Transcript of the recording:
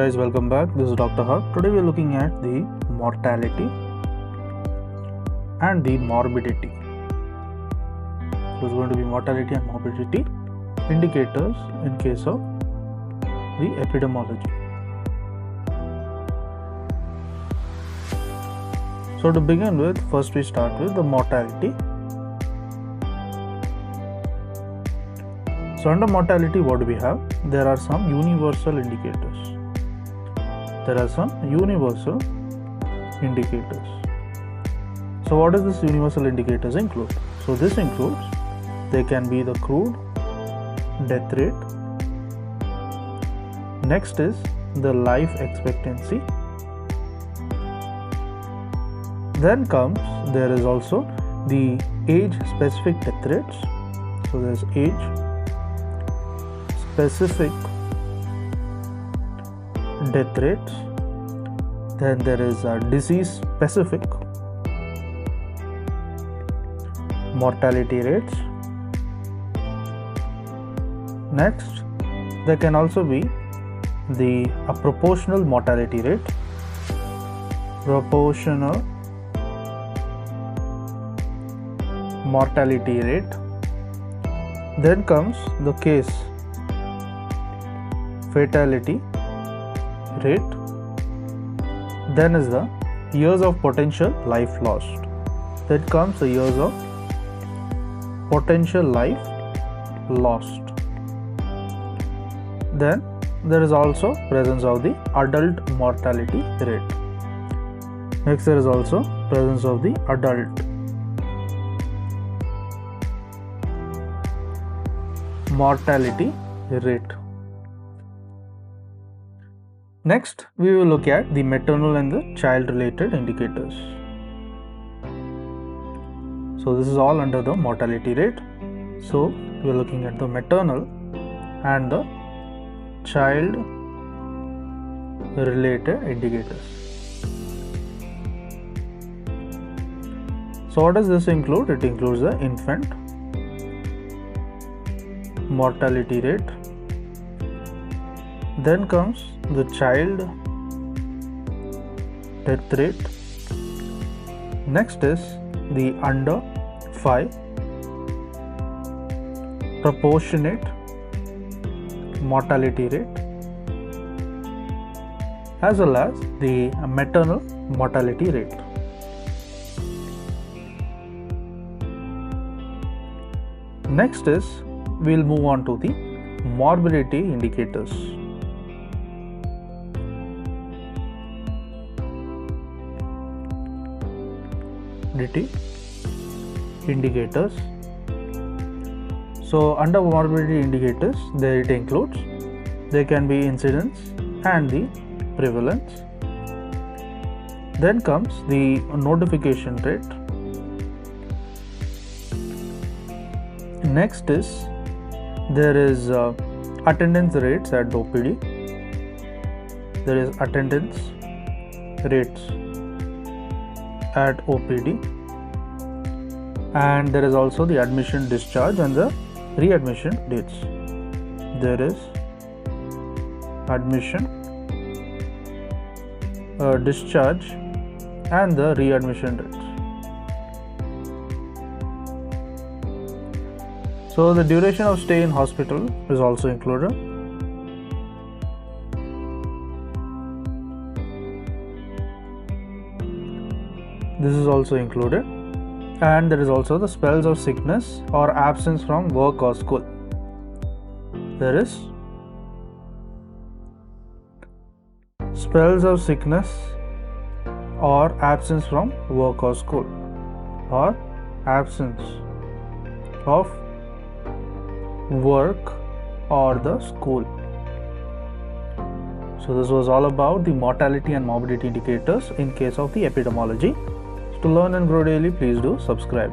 guys, welcome back. This is Dr. Haq. Today we are looking at the mortality and the morbidity. So it's going to be mortality and morbidity indicators in case of the epidemiology. So to begin with, first we start with the mortality. So under mortality, what do we have? There are some universal indicators. So what does this universal indicators include? So this includes, they can be the crude death rate. Next is the life expectancy. Then comes, there is also the age specific death rates. So there is age specific death rates. Then there is disease specific mortality rates. Next, there can also be the proportional mortality rate, proportional mortality rate. Then comes the case fatality rate. Then is the years of potential life lost. Then comes the years of potential life lost. Then there is also presence of the adult mortality rate. Next, there is also presence of the adult mortality rate. Next, we will look at the maternal and the child related indicators. So this is all under the mortality rate. So we are looking at the maternal and the child related indicators. So what does this include? It includes the infant mortality rate. Then comes the child death rate. Next is the under 5 proportionate mortality rate, as well as the maternal mortality rate. Next is, we will move on to the morbidity indicators. Indicators. So under morbidity indicators, there it includes, there can be incidence and the prevalence. Then comes the notification rate. Next is, there is attendance rates at the OPD. There is attendance rates at OPD, and there is also the admission, discharge and the readmission dates. There is admission, discharge and the readmission dates. So the duration of stay in hospital is also included. This is also included. And there is also the spells of sickness or absence from work or school. There is spells of sickness or absence from work or school, or absence of work or the school. So this was all about the mortality and morbidity indicators in case of the epidemiology. To learn and grow daily, please do subscribe.